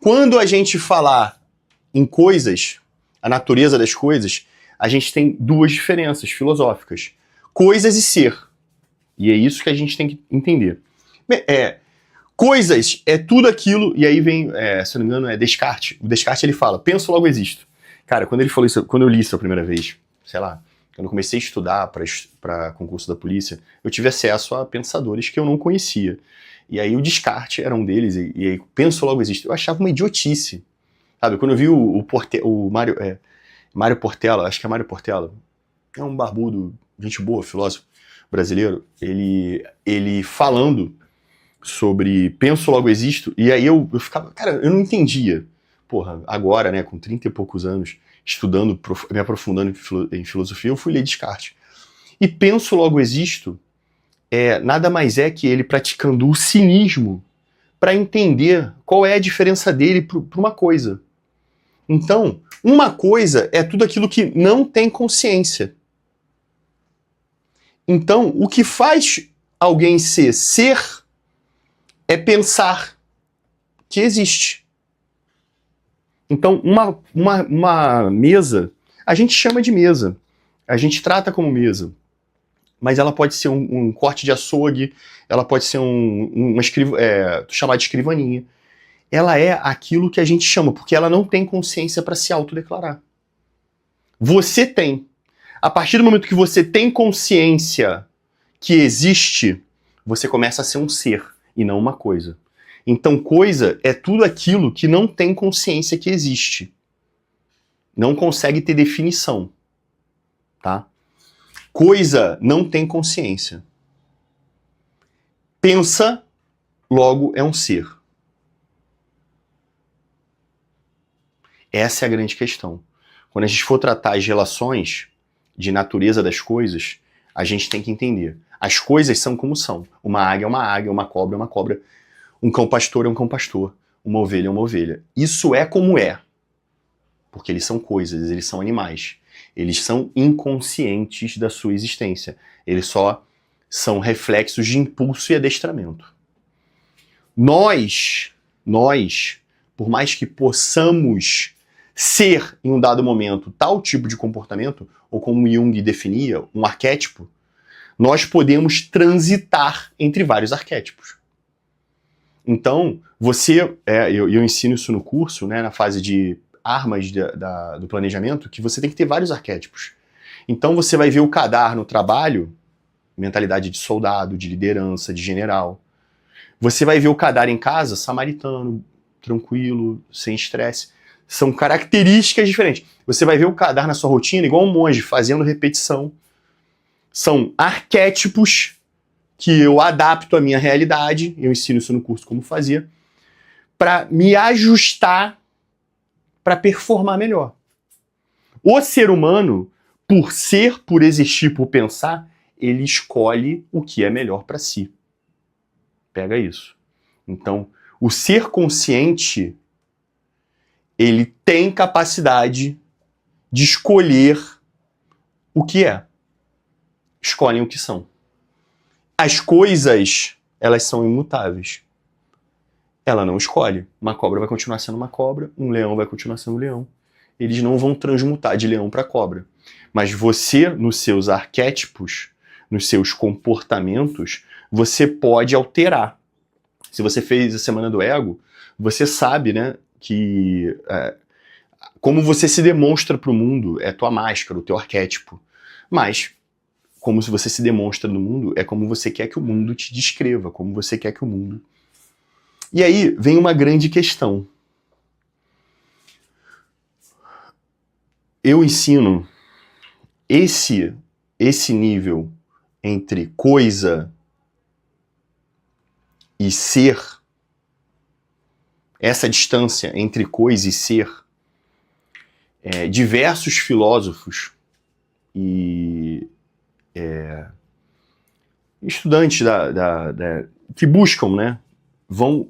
Quando a gente falar em coisas, a natureza das coisas, a gente tem duas diferenças filosóficas. Coisas e ser. E é isso que a gente tem que entender. Coisas é tudo aquilo, e aí vem, se não me engano, é Descartes. O Descartes ele fala, penso, logo existo. Cara, quando ele falou isso, quando eu li isso a primeira vez, sei lá, quando eu comecei a estudar para concurso da polícia, eu tive acesso a pensadores que eu não conhecia. E aí o Descartes era um deles, e aí penso, logo existo. Eu achava uma idiotice. Sabe, quando eu vi o Mário Portela, acho que é Mário Portela, é um barbudo, gente boa, filósofo brasileiro, ele falando sobre penso, logo existo, e aí eu ficava, cara, eu não entendia. Porra, agora, né, com 30 e poucos anos, estudando, me aprofundando em filosofia, eu fui ler Descartes. E penso, logo existo, nada mais é que ele praticando o cinismo para entender qual é a diferença dele para uma coisa. Então, uma coisa é tudo aquilo que não tem consciência. Então, o que faz alguém ser é pensar que existe. Então, uma mesa, a gente chama de mesa, a gente trata como mesa, mas ela pode ser um corte de açougue, ela pode ser chamar de escrivaninha. Ela é aquilo que a gente chama, porque ela não tem consciência para se autodeclarar. Você tem. A partir do momento que você tem consciência que existe, você começa a ser um ser e não uma coisa. Então, coisa é tudo aquilo que não tem consciência que existe. Não consegue ter definição. Tá? Coisa não tem consciência. Pensa, logo é um ser. Essa é a grande questão. Quando a gente for tratar as relações de natureza das coisas, a gente tem que entender. As coisas são como são. Uma águia é uma águia, uma cobra é uma cobra. Um cão pastor é um cão pastor. Uma ovelha é uma ovelha. Isso é como é. Porque eles são coisas, eles são animais. Eles são inconscientes da sua existência. Eles só são reflexos de impulso e adestramento. Nós, por mais que possamos ser, em um dado momento, tal tipo de comportamento, ou como Jung definia, um arquétipo, nós podemos transitar entre vários arquétipos. Então, eu ensino isso no curso, né, na fase de armas do planejamento, que você tem que ter vários arquétipos. Então você vai ver o Kadar no trabalho, mentalidade de soldado, de liderança, de general. Você vai ver o Kadar em casa, samaritano, tranquilo, sem estresse. São características diferentes. Você vai ver o Kadar na sua rotina igual um monge, fazendo repetição. São arquétipos que eu adapto à minha realidade, eu ensino isso no curso como fazer, para me ajustar para performar melhor. O ser humano, por ser, por existir, por pensar, ele escolhe o que é melhor para si. Pega isso. Então, o ser consciente, ele tem capacidade de escolher o que é. Escolhem o que são. As coisas, elas são imutáveis. Ela não escolhe. Uma cobra vai continuar sendo uma cobra, um leão vai continuar sendo um leão. Eles não vão transmutar de leão para cobra. Mas você, nos seus arquétipos, nos seus comportamentos, você pode alterar. Se você fez a Semana do Ego, você sabe, né, que como você se demonstra para o mundo é a tua máscara, o teu arquétipo. Mas, como se você se demonstra no mundo, é como você quer que o mundo te descreva, como você quer que o mundo... E aí vem uma grande questão. Eu ensino esse nível entre coisa e ser, essa distância entre coisa e ser, diversos filósofos e estudantes que buscam, né, vão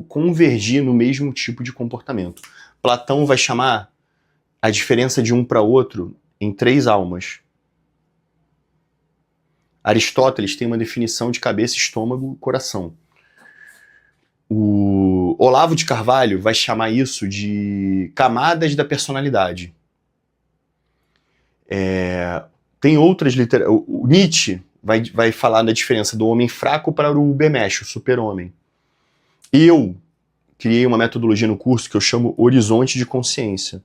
convergir no mesmo tipo de comportamento. Platão vai chamar a diferença de um para outro em 3 almas. Aristóteles tem uma definição de cabeça, estômago, coração. O Olavo de Carvalho vai chamar isso de camadas da personalidade. Tem outras literaturas. O Nietzsche vai falar da diferença do homem fraco para o Ubermensch, o super-homem. Eu criei uma metodologia no curso que eu chamo Horizonte de Consciência.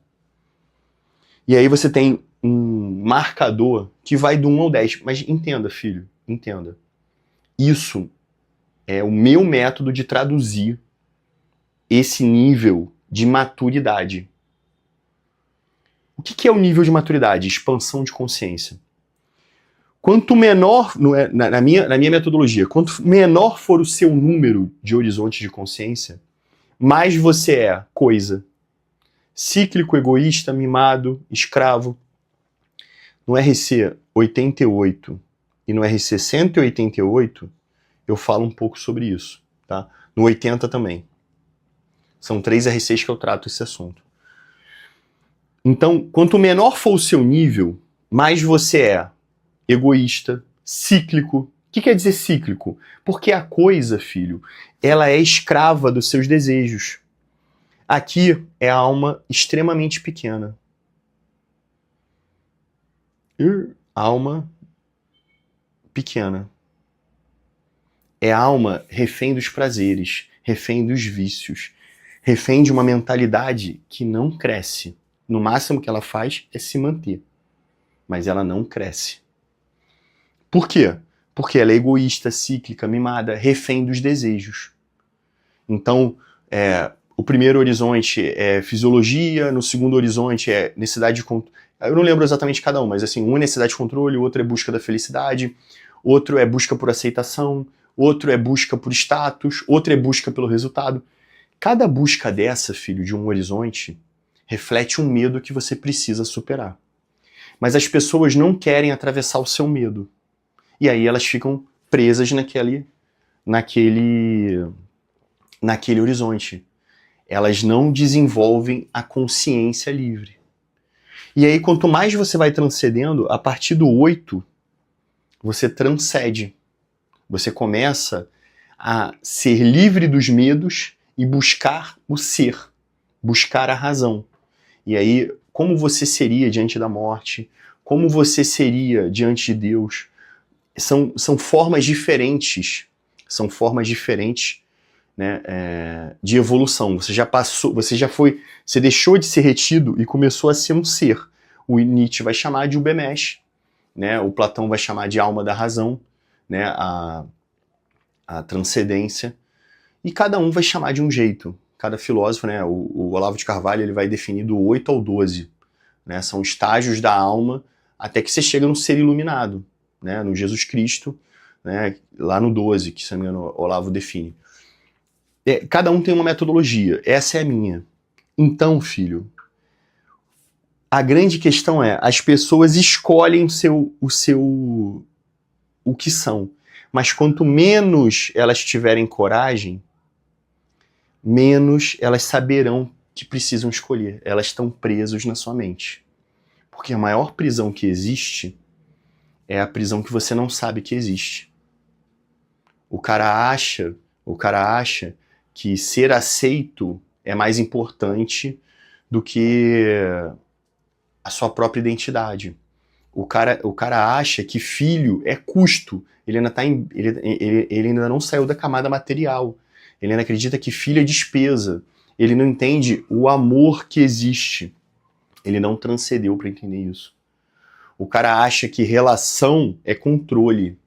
E aí você tem um marcador que vai do 1 ao 10. Mas entenda, filho, entenda. Isso é o meu método de traduzir esse nível de maturidade. O que é o nível de maturidade? Expansão de consciência. Quanto menor, na minha metodologia, quanto menor for o seu número de horizonte de consciência, mais você é coisa. Cíclico, egoísta, mimado, escravo. No RC 88 e no RC 188, eu falo um pouco sobre isso. Tá? No 80 também. São 3 RCs que eu trato esse assunto. Então, quanto menor for o seu nível, mais você é egoísta, cíclico. O que quer dizer cíclico? Porque a coisa, filho, ela é escrava dos seus desejos. Aqui é a alma extremamente pequena. Alma pequena. É a alma refém dos prazeres, refém dos vícios, refém de uma mentalidade que não cresce. No máximo que ela faz é se manter. Mas ela não cresce. Por quê? Porque ela é egoísta, cíclica, mimada, refém dos desejos. Então, o primeiro horizonte é fisiologia, no segundo horizonte é necessidade de controle. Eu não lembro exatamente cada um, mas assim, um é necessidade de controle, o outro é busca da felicidade, outro é busca por aceitação, outro é busca por status, outro é busca pelo resultado. Cada busca dessa, filho, de um horizonte, reflete um medo que você precisa superar. Mas as pessoas não querem atravessar o seu medo. E aí elas ficam presas naquele horizonte. Elas não desenvolvem a consciência livre. E aí, quanto mais você vai transcendendo, a partir do 8, você transcende. Você começa a ser livre dos medos e buscar o ser, buscar a razão. E aí, como você seria diante da morte, como você seria diante de Deus, são formas diferentes, né, de evolução. Você já passou, você deixou de ser retido e começou a ser um ser. O Nietzsche vai chamar de Ubermensch, né? O Platão vai chamar de alma da razão, né? A transcendência. E cada um vai chamar de um jeito. Cada filósofo, né? O Olavo de Carvalho, ele vai definir do 8 ao 12. Né? São estágios da alma até que você chega no ser iluminado, né? No Jesus Cristo, né? Lá no 12, que se não me engano, Olavo define. Cada um tem uma metodologia. Essa é a minha. Então, filho, a grande questão é, as pessoas escolhem o que são. Mas quanto menos elas tiverem coragem, menos elas saberão que precisam escolher. Elas estão presas na sua mente. Porque a maior prisão que existe é a prisão que você não sabe que existe. O cara acha que ser aceito é mais importante do que a sua própria identidade. O cara acha que filho é custo. Ele ainda não saiu da camada material. Ele ainda acredita que filho é despesa. Ele não entende o amor que existe. Ele não transcendeu para entender isso. O cara acha que relação é controle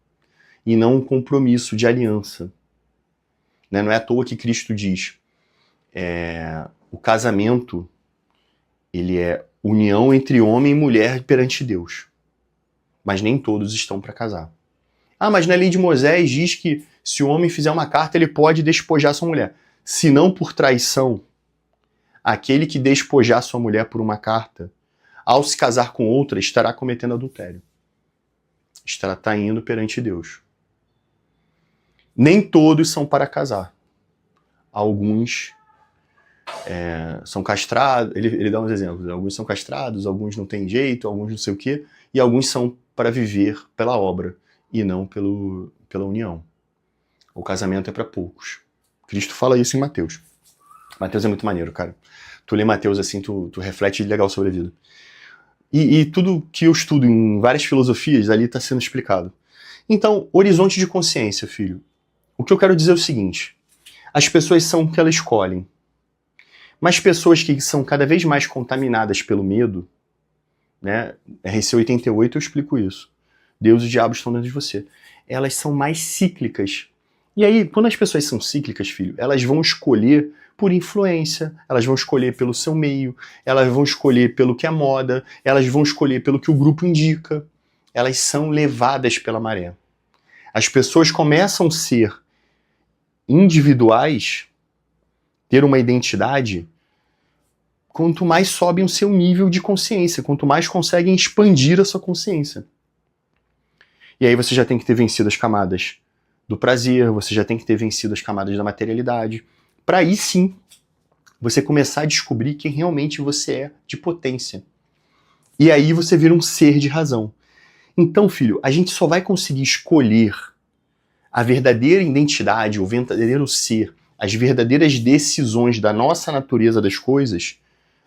e não um compromisso de aliança. Não é à toa que Cristo diz, o casamento, ele é união entre homem e mulher perante Deus. Mas nem todos estão para casar. Ah, mas na lei de Moisés diz que se o homem fizer uma carta, ele pode despojar sua mulher. Se não por traição, aquele que despojar sua mulher por uma carta, ao se casar com outra, estará cometendo adultério. Estará indo perante Deus. Nem todos são para casar. Alguns são castrados, ele dá uns exemplos, alguns são castrados, alguns não têm jeito, alguns não sei o quê, e alguns são para viver pela obra e não pela união. O casamento é para poucos. Cristo fala isso em Mateus. Mateus é muito maneiro, cara. Tu lê Mateus assim, tu reflete legal sobre a vida. E tudo que eu estudo em várias filosofias, ali está sendo explicado. Então, horizonte de consciência, filho. O que eu quero dizer é o seguinte. As pessoas são o que elas escolhem. Mas pessoas que são cada vez mais contaminadas pelo medo, né? RC 88 eu explico isso. Deus e o diabo estão dentro de você. Elas são mais cíclicas. E aí, quando as pessoas são cíclicas, filho, elas vão escolher por influência, elas vão escolher pelo seu meio, elas vão escolher pelo que é moda, elas vão escolher pelo que o grupo indica. Elas são levadas pela maré. As pessoas começam a ser individuais, ter uma identidade, quanto mais sobem o seu nível de consciência, quanto mais conseguem expandir a sua consciência. E aí você já tem que ter vencido as camadas do prazer, você já tem que ter vencido as camadas da materialidade, para aí sim você começar a descobrir quem realmente você é de potência. E aí você vira um ser de razão. Então, filho, a gente só vai conseguir escolher a verdadeira identidade, o verdadeiro ser, as verdadeiras decisões da nossa natureza das coisas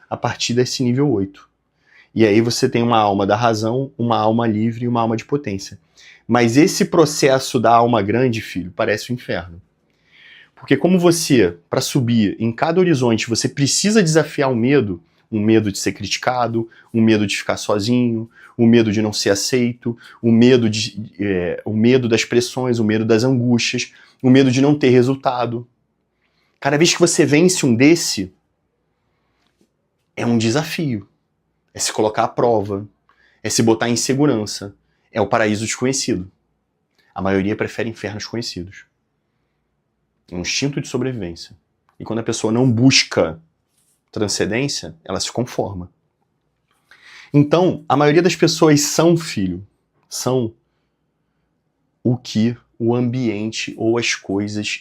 a partir desse nível 8. E aí você tem uma alma da razão, uma alma livre e uma alma de potência. Mas esse processo da alma grande, filho, parece um inferno. Porque como você, para subir em cada horizonte, você precisa desafiar o medo, um medo de ser criticado, um medo de ficar sozinho, o medo de não ser aceito, o medo das pressões, o medo das angústias, o medo de não ter resultado. Cada vez que você vence um desse, é um desafio. É se colocar à prova, é se botar em segurança. É o paraíso desconhecido. A maioria prefere infernos conhecidos. É um instinto de sobrevivência. E quando a pessoa não busca transcendência, ela se conforma. Então, a maioria das pessoas são o que o ambiente ou as coisas